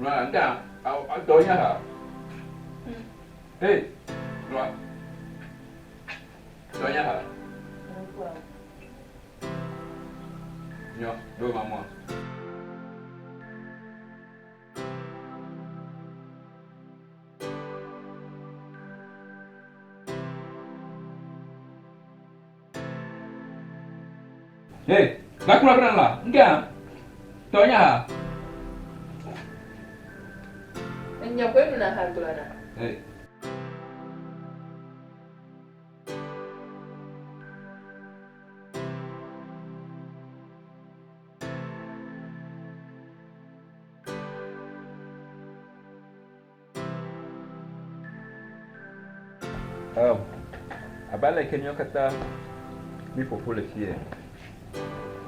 Rồi cả tối nhá hả? Ê, rồi. Tối nhá hả? Nhớ, đôi mà mua. Ê, gak kurang lah, enggak? Tối nhá hả? Anh nhập quên mình là hàng của là Ê. Abala kenyo kata mi popole fie.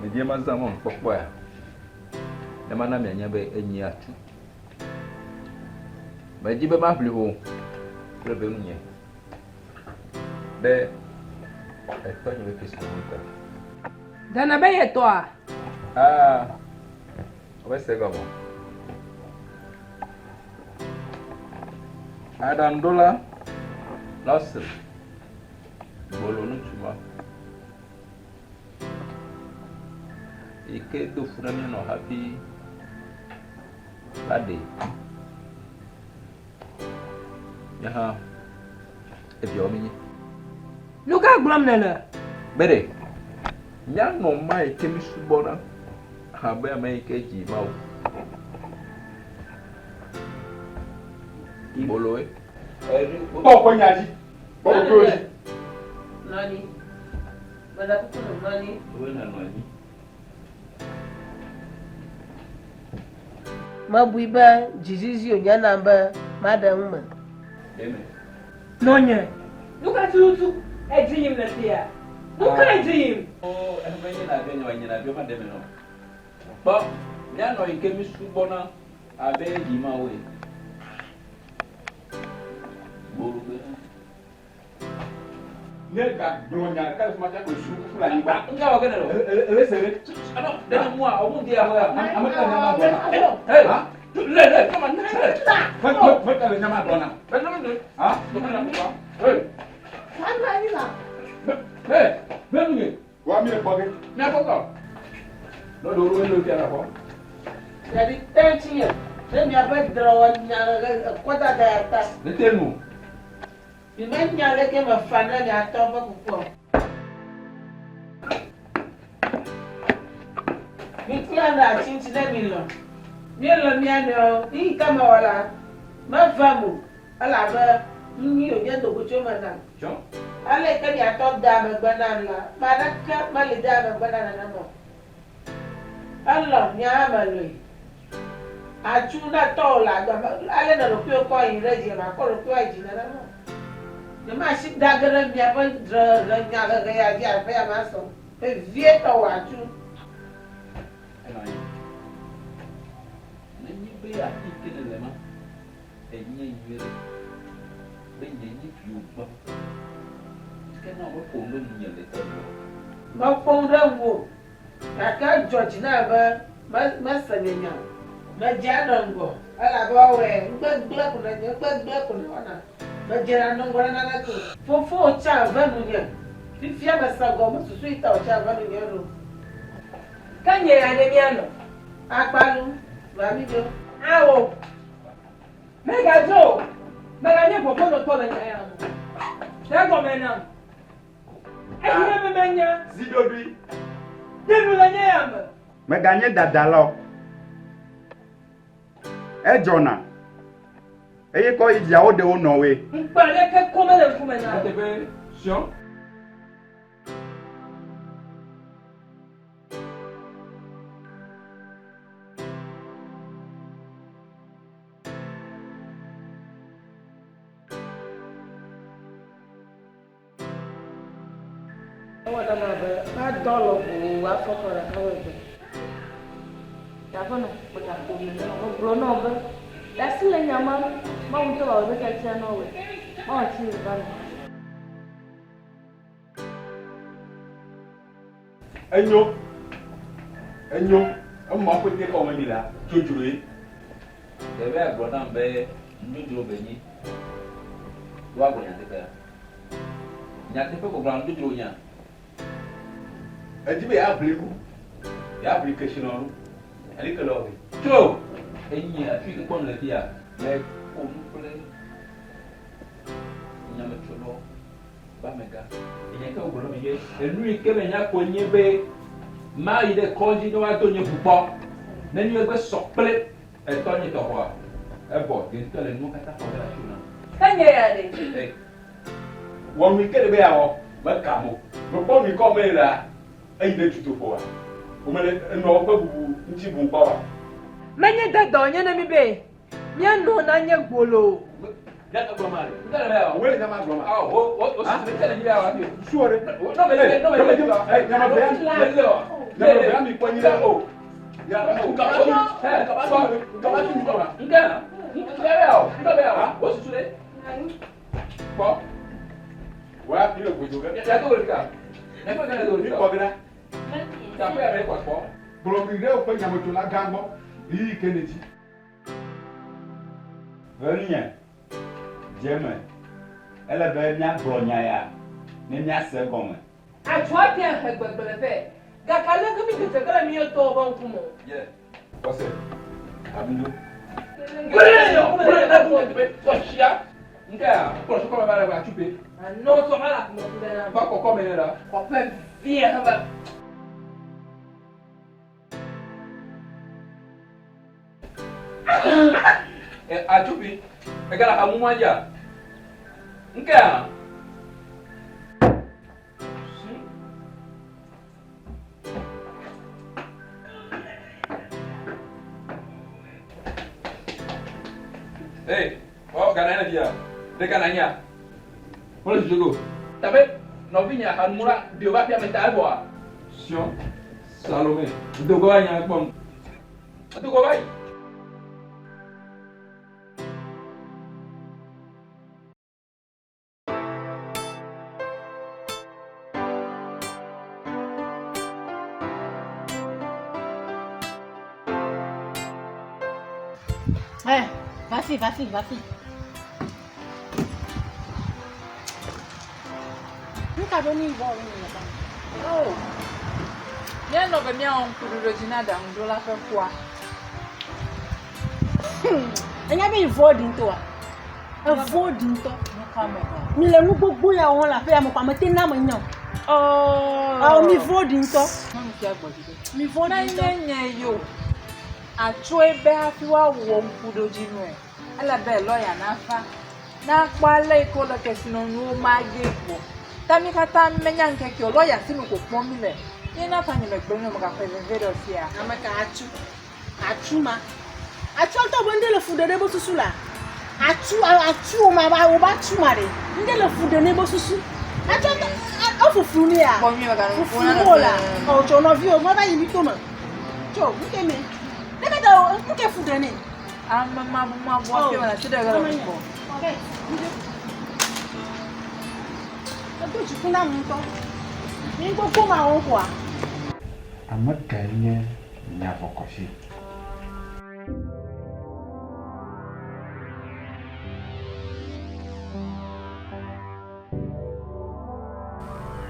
Me die mazamo pokwa. Na mana me anya be enyi atu. Ba jibe ma fli ho. Prebe munye. De eto ni ke sikuta. Dana be to a. Obe se gomo. Adam dola. Lost. Bolo no chuma. Ike do furani no happy birthday. Yaha. Ebi omi. Luka glam nela. Bere. Nya no mai kemi subona. Ha ba mai ke ji ma. Bolo e. Ko nyaji. Bolo e. Nani? Bada kuno nani? Wena nani? Mabuiba jizizi onyana mba madam ma. Amen. Nonye. Luka tutu ejim na tia. Luka ejim. Oh, enwenye na benyo wanyina byo mademe no. Ba, nya no ikemi subona abe ji ma we. Bolo be. Nega donya ka sma ta ko su fula ni ba nga wa gana lo ele sere ano da mu a o mu dia ho ya amaka na ma bona hey ha le come on fa ta le na ma bona ba na mu ha to na mu hey Sana ni na. hey be mu ni wa mi le boge na ko ko no do ro lo ti ara ko Jadi tension. Then ya ba draw nya kwata da ta. le tenu Imenya leke mafana ni atomba kuko. Mikula chinchi na milo. Milo miano, hii kama wala. Mafamu. Ala ba ngi oje to kucho mana. jo Ale ka ya top da magbana la. Manaka mali da magbana na mo. Allah nyama lui. Achuna tola gba ale na lo pe ko yin reji ma ko lo pe ajina na mo. The machine dagger me up and draw the Yaga Pay Maso. A Vieta watch you. na ni be a ikene le ma enye yere be nyi fi upa kana wo ko no mu nyele to No phone rambo. I can't judge never. Master Nina. Majanongo. Alabawe. Black on honor. Majanongo and for 4 child venunia. If you have a sago, to sweet out child venunia. Can you add a piano? Akbalu, Ramido. Ow! Mega Joe! Mega for Monopoly. There go men. I never mania. Zidodui. Never. Meganye dadalo. Jona. Eye ko idiawo de ono we. Mpale ke komele kumena. be sio Ba dolo ku wa fokora kawe. Ya kono bota ko mi no bro no ba. La sile nyama ma unto ba be ka tia no we. Ma chi ba. Enyo. Amma ko te ko ma dila. Jojure. Ebe agbo na mbe ndudro benyi. Wa gbo nyate ka. Nyate pe ko ground ndudro nya. Ejibe ya apliku. Ya application onu. Ali ke lo. Tro. Enyi afi ko pon le dia. Le ko mple. Nya me tro ba mega. Enyi ka ogoro mi ye. Enu ike me nya ko nyi be. Ma yi de konji no wa to nyi pupo. Na nyi egbe sokple. E to nyi to ho. E bo, de to le nu kata ko la shuna. Kanye ya de. Eh. Won mi kede be ya ho. Ma ka mo. Mo pon mi ko me la. Ayi de tutu fo wa. O me no pa bubu nchi bu npa wa. Menye dada onye na mi be. Mi anu na nye gbolo. Ya ka goma re. Ndele be ya. Wele na ma goma. Ah, o se tele ni ya wa bi. Suore. No me le. Eh, na ma be. Na ma be mi kwani la o. Ya, o ka ba. Eh, ka ba mi ko ba. Nga. Ndele ya. O su sule. Ko. Wa bi le gojo ga. Ya ko le ka. Na ko ga le Mi do. ko gina. Ta ko ya me ko ko. Bro mi re o pe nyamoto la gambo. Yi keneji. Venia. Jeme. Elle be nya bronya ya. Ni nya se gome. Atwa pia hegbegbele fe. Ga kale ko mi tete kala mi to ba nkumo. Yeah. Ose. Abindo. Kule yo, kule na ko be so shia. Nga, ko so ko ba ba chupe. No so mala ko mo na. Ba ko me la. Ko pe vie ha ba. A chupe. E gara ka mu maja. Nga. Hey, oh kana na dia. De kana nya. Wala jogo. Tabe novinya hanmura bio ba pia meta bo. Sion. Salome. Dogo anya pom. Dogo bai. Eh, vas-y. Nunca veo ni igual ni nada. Oh. Ya no be mia on kudu Regina da ndo la fe kwa. Enya be vote nto a. E vote nto. Mi le nu gbogbo ya won la fe ya mo pa mo te na mo yan. Oh. Ah, mi vote nto. Ma mi fi agbodide. Mi vote Na nto. nye yo. Acho ebe afi wa wo nkudo jinu e. Ala be lawyer na fa. Na pale ko lo kesino nu ma ge po. Tami kata menya nke ki lawyer sinu ko pon mi le. Ni na fa ni me gbe no mo ka fe vedo si a. Amaka achuma. Achu to bo ndele fude de bo susu la. Achu ma ba o ba chuma re. Ndele fude ne bo susu. Achu to ofufu ni a. Bon mi ba kan Fufu mo la. O jo no vi o mo ba yi mi to ma. Jo, nke me. Nebe da nke fude ni. Mama bo fi wala sida ga ko. Okay. Ato chukuna mu to. Ni gbogbo ma won kwa. Amaka ye nya fokoshi.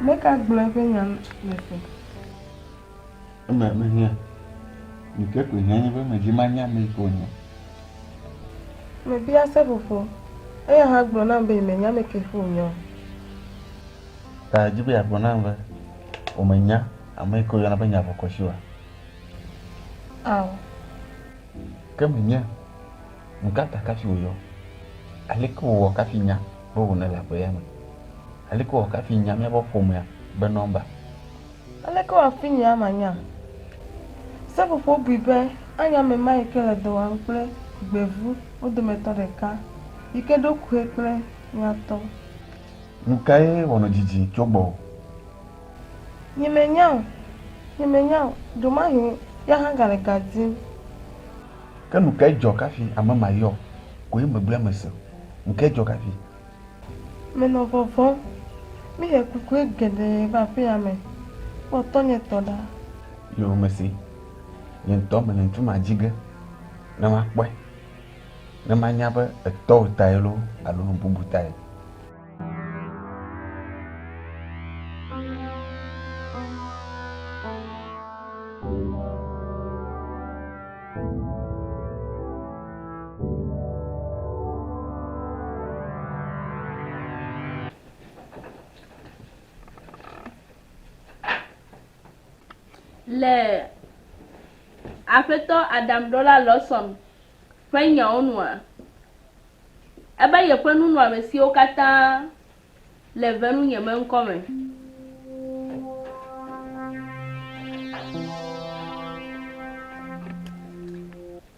Make a bluffing and listen. Mama nya. Ni ke ko nya nya be ma ji manya me ko nya. Maybe I said before. I have grown up by me, I make a fool. Ta jibe ya bonamba. O menya amai ko yana banya fokoshi wa. Ow. Kemenya. Mukata kafi uyo. Aliko wo kafi nya bo wona la boyama. Aliko wo kafi nya me bo fomu ya be number. Aleko afinya amanya. Sabe before bibe, anya me mai kele do ample, gbevu, o de meto de ka. Ike do kwekle nyato. Mukai wono jiji chogbo. Nyemenya, do mahi ya hangale gadzim. Kanu kai jo kafi amama yo. Ko yimbe bla meso. Mukai jo kafi. Me no fofo. Mi he kukwe gede ba fi ame. O tonye toda. Yo mesi. Yen to me ntu majige. Na makwe. ne manya be etɔ tae lo alo nu bubu tae. Le aƒetɔ Adamɖola Lawson ƒe nyawo nua, ebe yeƒe nunɔamesiwo katã le venunye me ŋkɔme.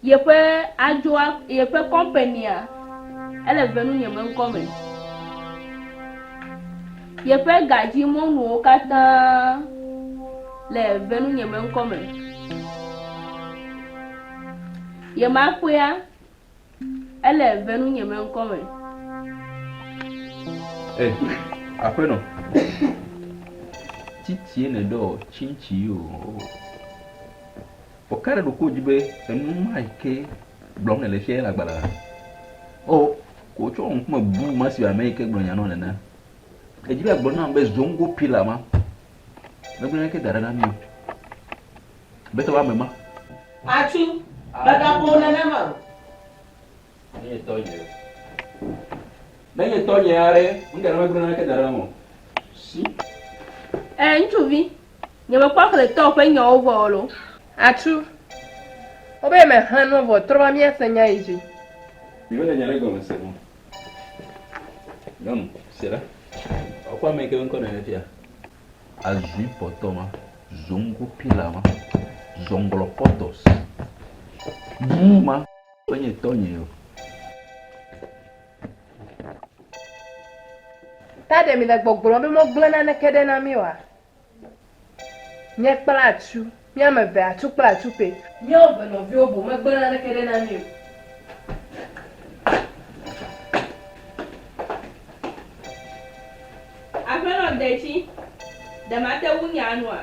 Yeƒe kɔmpenia ele venunye me ŋkɔme. Yeƒe gadzimɔnuwo katã le venunye me ŋkɔme. Yemaƒea ele venunye me ŋkɔme. Aƒenɔ, titi ne do tsitsi o. O kare do ko dzi be enu ma ke gblɔm ne le fia la gbala. O ko tsɔ ŋkume bu ma si ame ke gblɔ nya no nena. Edzi be gblɔ na be zongo pila ma. Me gblɔ ke da na mi. Be to wa me ma. Atu, daga ko nene ma. Ni to nye. Nenye to nye are, unga na gblɔ na ke da na mo. Si. Ŋutsuvi, nye me kpɔ xle tɔ ƒe nyawo vɔ lo. Atu, obe me hanu vɔ trɔ mi ese nya yi dzi. Mi le nya le gɔme se mo. Non, c'est là. O kwa me ke ŋkɔ na fia. Azui potoma, zongo pilama, zongolo potos. Buma, onye tonye yo. Ta de mi le gbɔgblɔ be mo gblẽ naneke ɖe na mi oa. Nye kple atu, míame eve atu kple atupe. Míawo ve nɔviwo bo megblẽ naneke ɖe na mi o. Aƒenɔ Detsi, demate wu nya nua.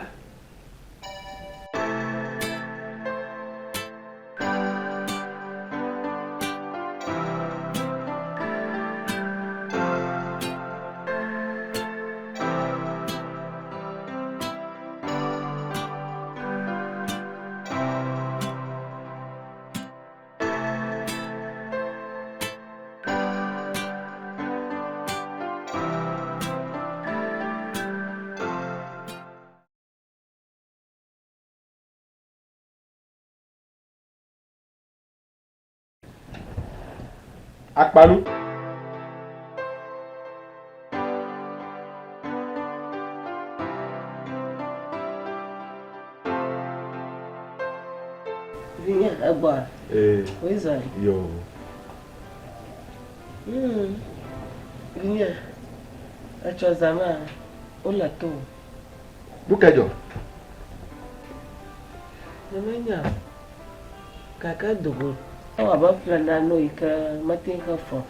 Akpalu. Vinha agora. Pois é. Yo. Vinha. A tua zama, olha tu. Do que jo? Namanya. Kaka dogo. Awa ba plana no ika matin ka fo.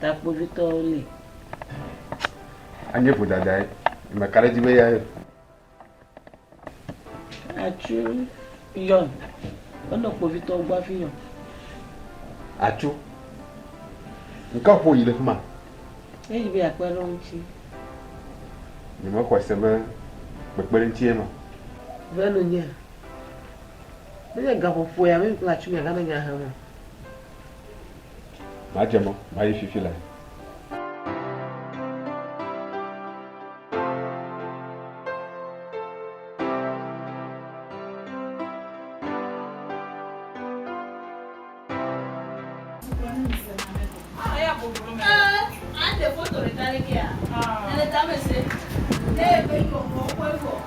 Ta po vito le. Anye fu dada e. Ma kare di be ya. Atu yon. Ono po vito gba fi yon. Atu. Nka fo yi le fuma. E bi apero nchi. Ni mo kwa sebe pepere nchi e ma. Venu nya. Bele gapo fo ya me pla chu ya ga nya ha mo. Ma jemo, ma yi fifi la. Ande foto de tare kia. Ele tame se. Ne be ko mo ko fo.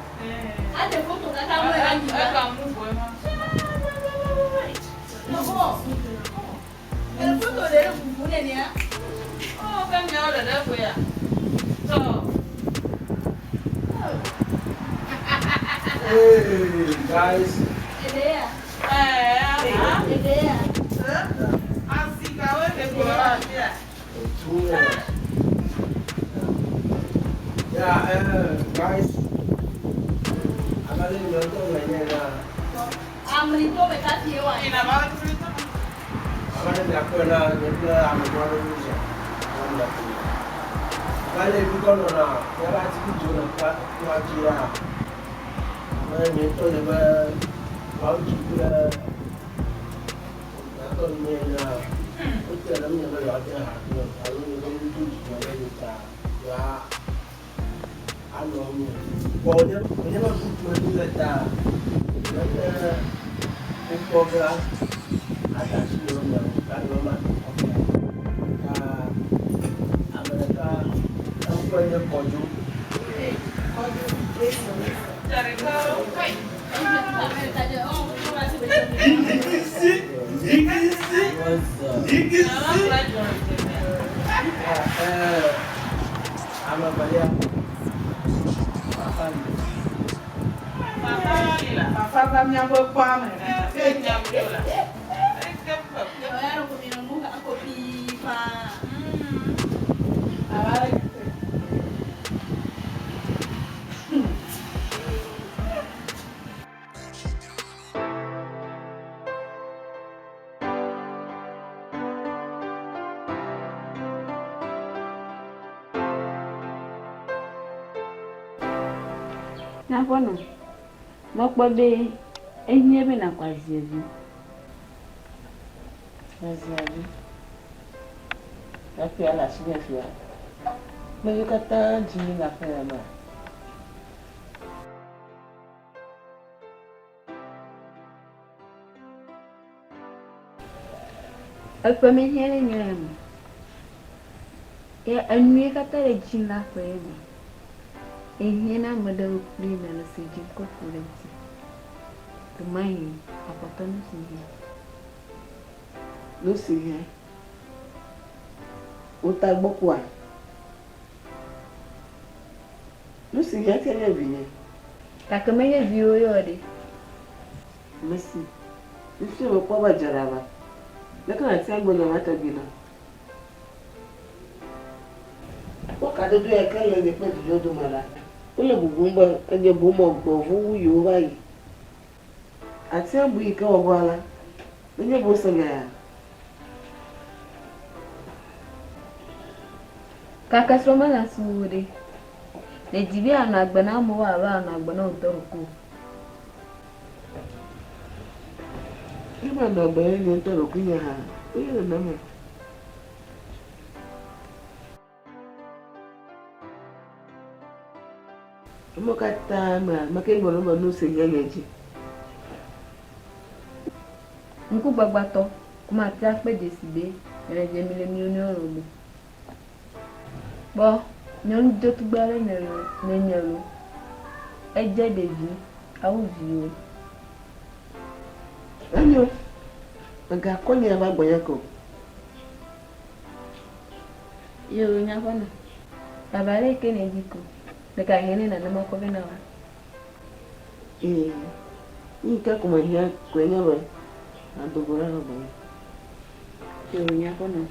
Ande foto kaka mo rangi. Aka mu fo ma. No. El foto de le bubu ne ni a. Oh, kan ya ole de fo ya. So. Hey guys. Idea. Idea. Asika we de ko ya. Yeah, guys. I'm a little bit Amrito me casi igual. Oh, amane la kwela nyebla amegwalo uza wala ku kale bikono na yaba tikujona kwa jira mane to le ba auki kula na to ne na uta lam ne ba ya ha ko alu ne ko tu ji na le ta ya alo mi ko ne ba ku tu le ta na un po' adesso io non parlo mai America è un po' di poggio na bono mokpobe enyebe na kwaziezi Baziali. Tapi ala sini fia. Mereka kata jini nak kaya ma. Apa menyere nyere ya anwe kata le jini na kaya ma. Enyena madawu prima na sijin ko kurenti. Tumai apatano sini. Ló sì yẹn ó ta gbọ́kọ̀ à ló sì yẹn tẹ́lẹ̀ bí yẹn. Kàkà mẹ́yẹ bí ó yọ̀ ọ́ Messi fífi ìwé pọ́ bàjẹ́ra wa lẹ́kàn àti ẹgbọ́n náà wáta gbé náà. Ó kà dúdú ẹ̀ kẹ́lẹ́ ní pẹ́ tó yọdún mọ́ra ó lè bùbù ń bọ̀ ẹgbẹ́ bò mọ̀ gbọ̀ fún wúyò báyìí àti ẹ̀bù yìí kẹ́wọ̀ bọ́ ala lóyún bó sọ̀rọ̀ yà. Kaka soma na suure. Ne jibi ana agbana mo wa ba ana agbana ontoroko. Iba na agbana ni ontoroko ya ha. Oye na me. Mo kata ma makengo no no se nyanyaji. Nku gbagbato kuma ti apeje sibe ere je mi oro. Bon, nous deux tout balais n'enyelo. Eje devi, awu viwo. Anyo. Nga konya ba gboyako. Yo nya bana. Babale kene diko. Beka hene na nama ko bena wa. Ni ka kuma hiya kwenya ba. Andogora ba. Yo nya bana.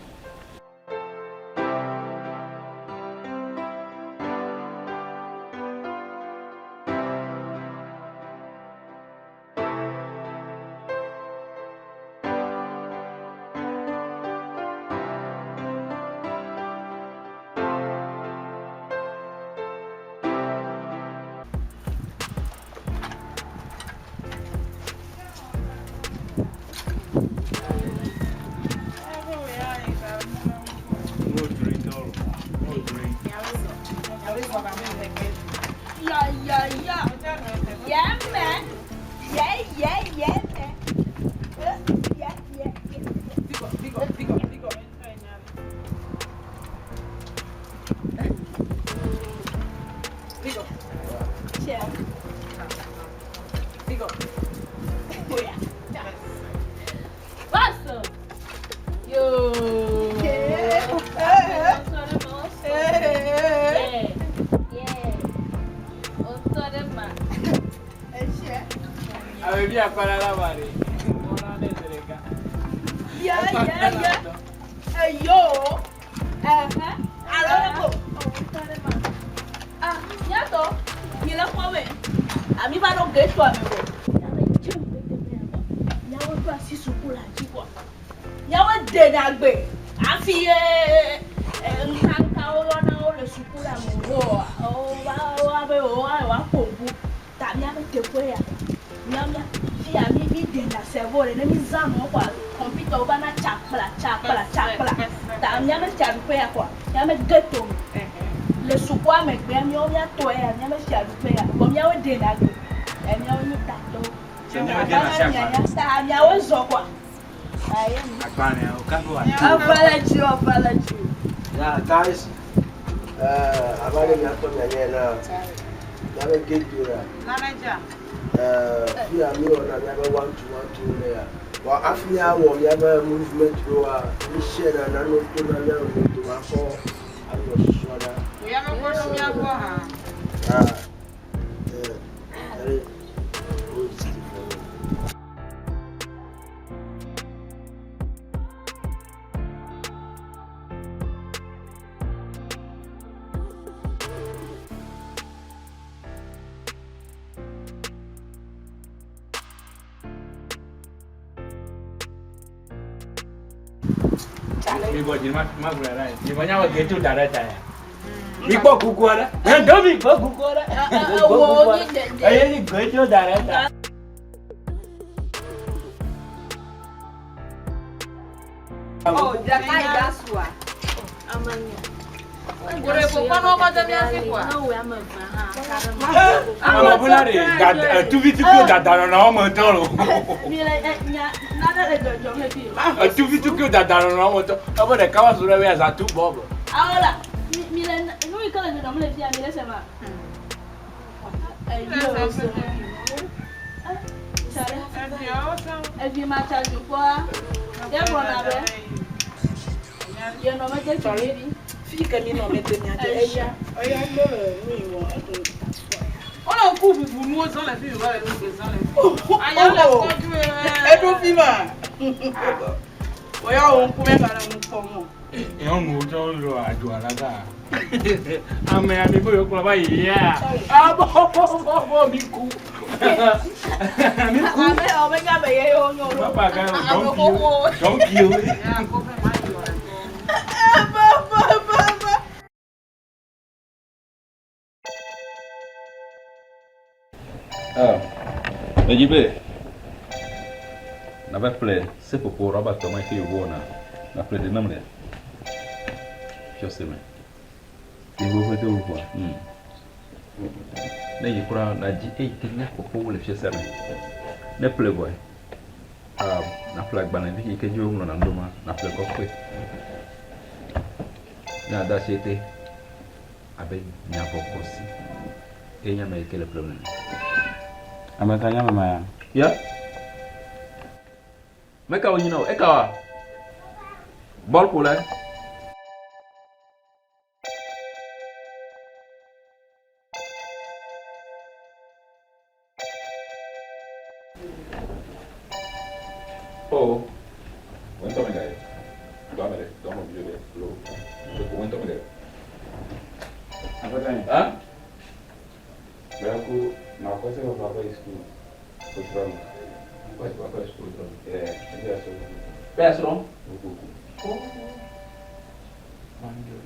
denagbe afi nkanka olona ole sukula mo wa be wa kombu ta mi ame tepo ya nyamya fi ami mi dena servo le mi zanu kwa computer oba na chakpla ta mi ame chadupe ya kwa nyame geto le sukwa me gbe mi o ya to ya nyame chadupe ya bo mi awe denagbe emi o ni tato ta mi awe zo kwa Yeah, guys. Abale nyato nyanyena. Yabe gedura. Manager. Fia mi ona yabe 1 to 1 there. Wa afia wo yabe movement ro a ni share na no to na na no to wa ko ayo swada. We am going to be a ha. Mi go jin ma gura rai. Ni banya wa getu darata ya. Mi ko kukura. Ndo mi ko kukura. Wo ni de. Aye ni getu darata. Oh, jakai gaswa. Amanya. Gure ko kono ko da mi afi kwa. No we am ha. Ama bulare da tu vitu ko da da na o mo to lo. Mi le nya nada de jojo me fi. Tu vitu ko da da na o mo to. Abo de kawa sura we za tu bobo. Ahora, mi le no me kala de me le fi mi le se ma. Ay yo so. Evi ma cha ju kwa. Ya mo na be. Yo no me te fi. Fica mi no me te mi ade eya. Oya lo mi wo ato. Ona ku bubu nu o so le fi wa le nu se so le. Aya le ko ju e do fi ma. Oya o ku me bara mu ko mo. Yo mo jo lo aju alaga. Ame ami boyo kula ba ya. Abo mi ku. Mi ku. Ame o me ga be ye yo nyo. Papa ga don't kill. Ya ko fe ma yo. Najibe. Na vai play, se pour roba toma que eu vou na play de namre. Eu sei, mas. Eu vou fazer o quê? Na yikura na ji tem ko ko le fie sema. Na play boy. Na flag bana vi ke jo na ndoma na play ko kwe. Na da chete. Abe nya bokosi. Enya me kele problem. Ametanya mama ya. Ya. Meka woni no, eka. Ball kula. Oh. Wento me dai. Domere, domo viole, lo. Wento me dai. Ametanya. Ah? Beraku na kwese kwa baba school. Kutrong. Vai para a escola. Dia so. Peço não? Oh. Manjo.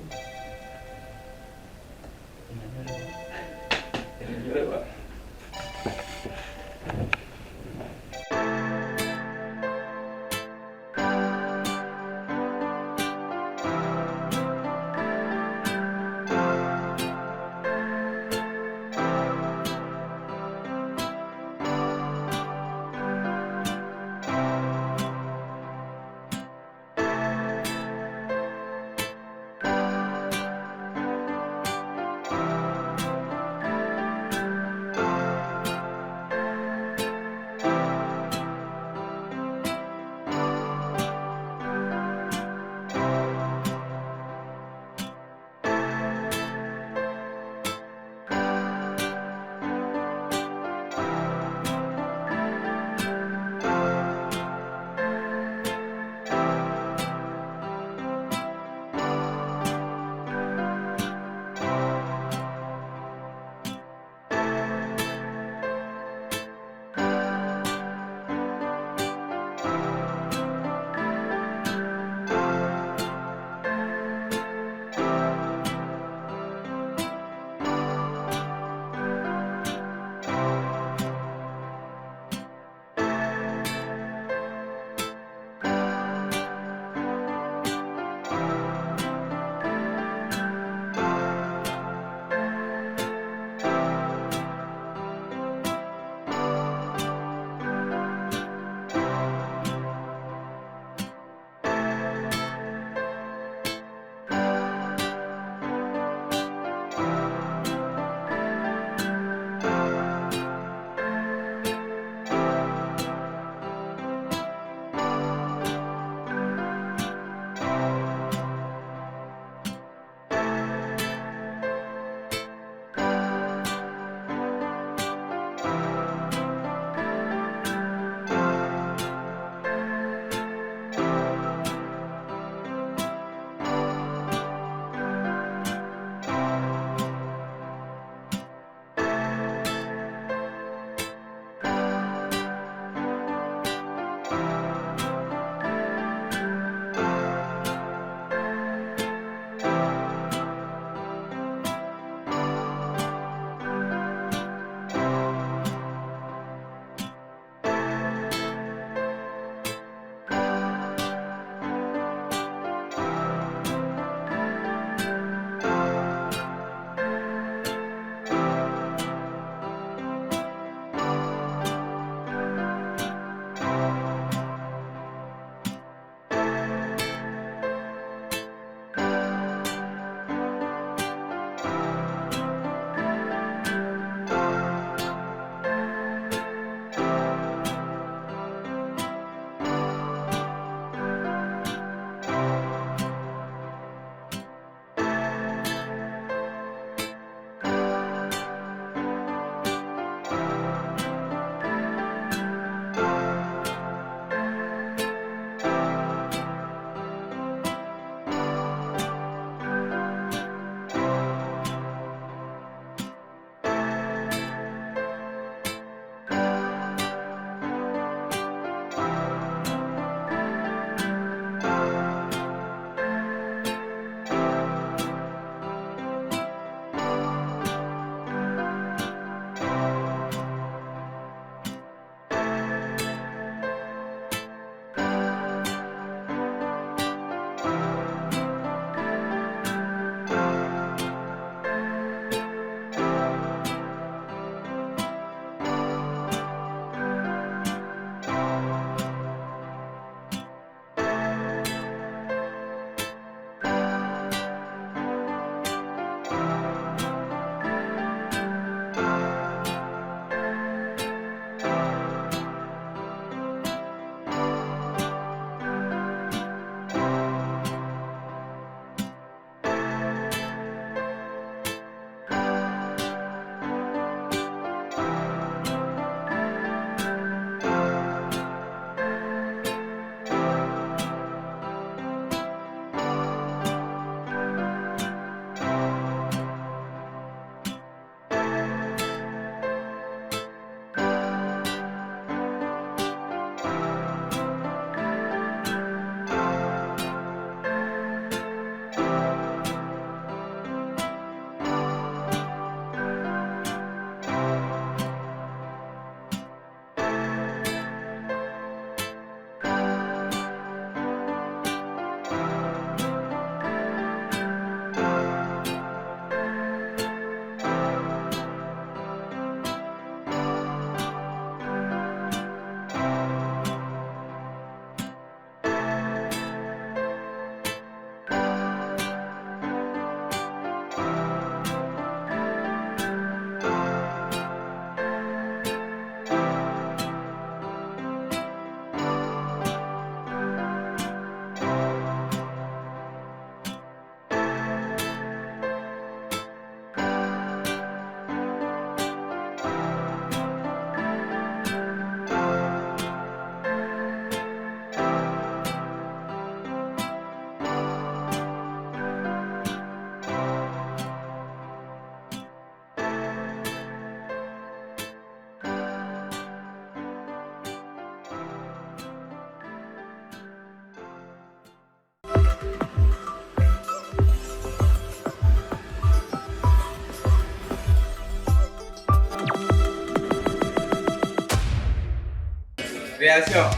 Réaction.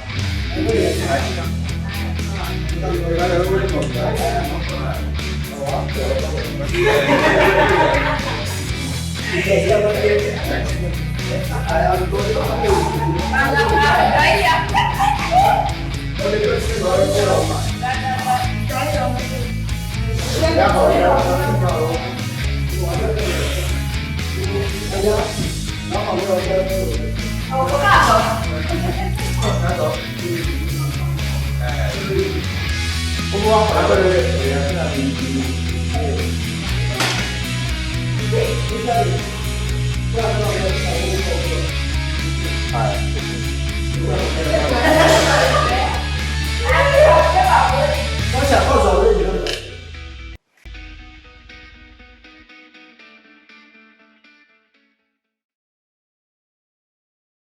Vamos lá,